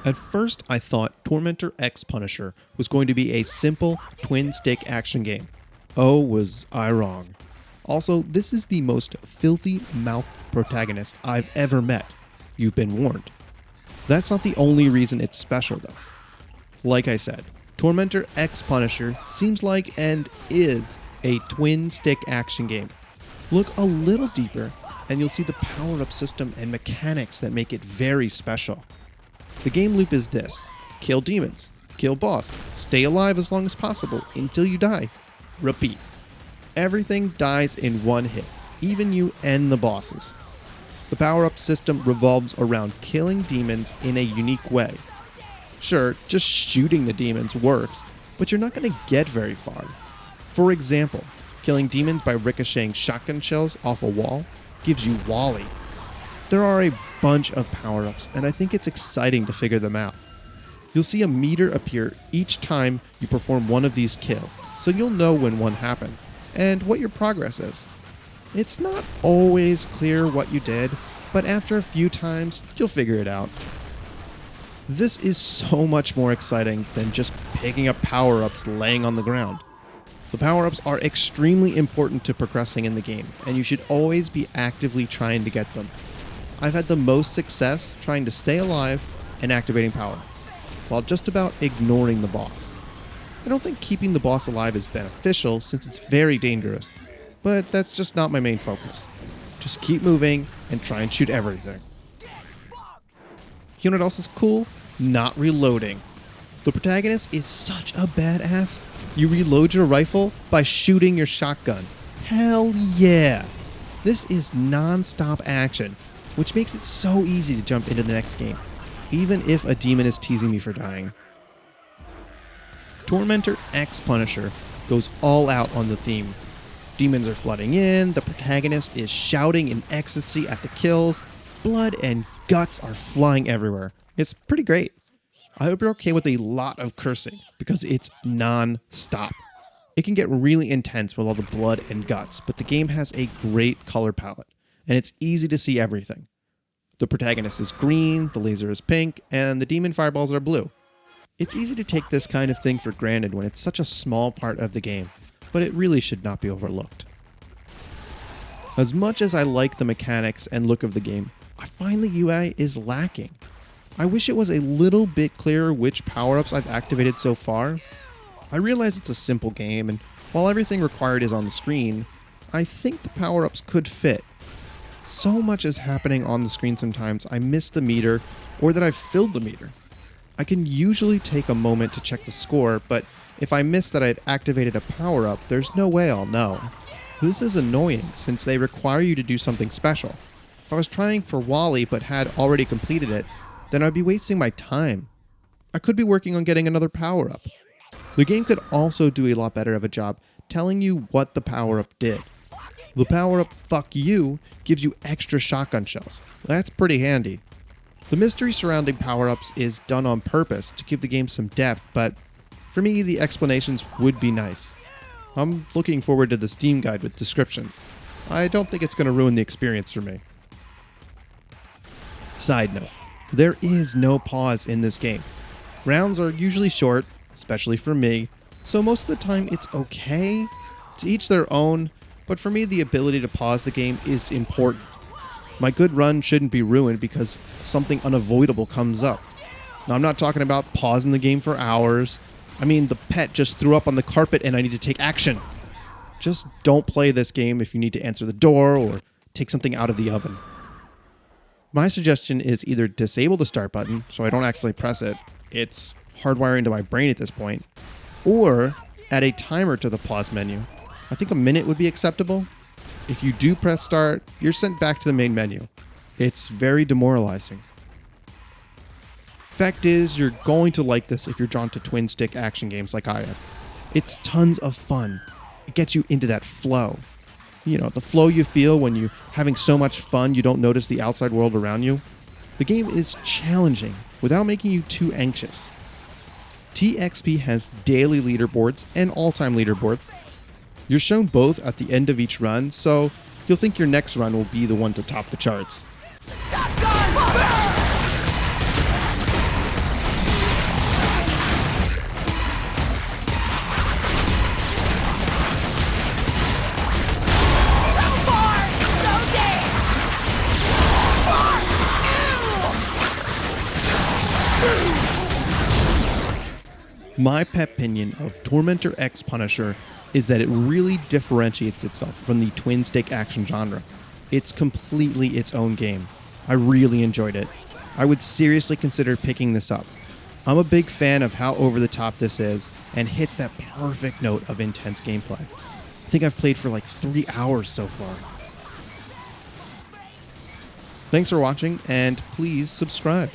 At first, I thought Tormentor X Punisher was going to be a simple twin-stick action game. Oh, was I wrong. Also, this is the most filthy-mouthed protagonist I've ever met. You've been warned. That's not the only reason it's special, though. Like I said, Tormentor X Punisher seems like and is a twin-stick action game. Look a little deeper, and you'll see the power-up system and mechanics that make it very special. The game loop is this: kill demons, kill boss, stay alive as long as possible until you die. Repeat. Everything dies in one hit, even you and the bosses. The power-up system revolves around killing demons in a unique way. Sure, just shooting the demons works, but you're not going to get very far. For example, killing demons by ricocheting shotgun shells off a wall gives you Wally. There are a bunch of power-ups, and I think it's exciting to figure them out. You'll see a meter appear each time you perform one of these kills, so you'll know when one happens, and what your progress is. It's not always clear what you did, but after a few times, you'll figure it out. This is so much more exciting than just picking up power-ups laying on the ground. The power-ups are extremely important to progressing in the game, and you should always be actively trying to get them. I've had the most success trying to stay alive and activating power, while just about ignoring the boss. I don't think keeping the boss alive is beneficial since it's very dangerous, but that's just not my main focus. Just keep moving and try and shoot everything. You know what else is cool? Not reloading. The protagonist is such a badass. You reload your rifle by shooting your shotgun. Hell yeah! This is non-stop action, which makes it so easy to jump into the next game, even if a demon is teasing me for dying. Tormentor X Punisher goes all out on the theme. Demons are flooding in, the protagonist is shouting in ecstasy at the kills, blood and guts are flying everywhere. It's pretty great. I hope you're okay with a lot of cursing, because it's non-stop. It can get really intense with all the blood and guts, but the game has a great color palette, and it's easy to see everything. The protagonist is green, the laser is pink, and the demon fireballs are blue. It's easy to take this kind of thing for granted when it's such a small part of the game, but it really should not be overlooked. As much as I like the mechanics and look of the game, I find the UI is lacking. I wish it was a little bit clearer which power-ups I've activated so far. I realize it's a simple game, and while everything required is on the screen, I think the power-ups could fit. So much is happening on the screen sometimes I miss the meter, or that I've filled the meter. I can usually take a moment to check the score, but if I miss that I've activated a power-up, there's no way I'll know. This is annoying, since they require you to do something special. If I was trying for Wally but had already completed it, then I'd be wasting my time. I could be working on getting another power-up. The game could also do a lot better of a job telling you what the power-up did. The power-up Fuck You gives you extra shotgun shells. That's pretty handy. The mystery surrounding power-ups is done on purpose to give the game some depth, but for me, the explanations would be nice. I'm looking forward to the Steam guide with descriptions. I don't think it's going to ruin the experience for me. Side note, there is no pause in this game. Rounds are usually short, especially for me, so most of the time it's okay. To each their own, but for me the ability to pause the game is important. My good run shouldn't be ruined because something unavoidable comes up. Now, I'm not talking about pausing the game for hours. I mean, the pet just threw up on the carpet and I need to take action. Just don't play this game if you need to answer the door or take something out of the oven. My suggestion is either disable the start button so I don't accidentally press it. It's hardwiring into my brain at this point. Or add a timer to the pause menu. I think a minute would be acceptable. If you do press start, you're sent back to the main menu. It's very demoralizing. Fact is, you're going to like this if you're drawn to twin-stick action games like I am. It's tons of fun. It gets you into that flow. You know, the flow you feel when you're having so much fun you don't notice the outside world around you. The game is challenging without making you too anxious. TXP has daily leaderboards and all-time leaderboards. You're shown both at the end of each run, so you'll think your next run will be the one to top the charts. My peppinion of Tormentor X Punisher is that it really differentiates itself from the twin stick action genre. It's completely its own game. I really enjoyed it. I would seriously consider picking this up. I'm a big fan of how over the top this is and hits that perfect note of intense gameplay. I think I've played for like 3 hours so far. Thanks for watching, and please subscribe.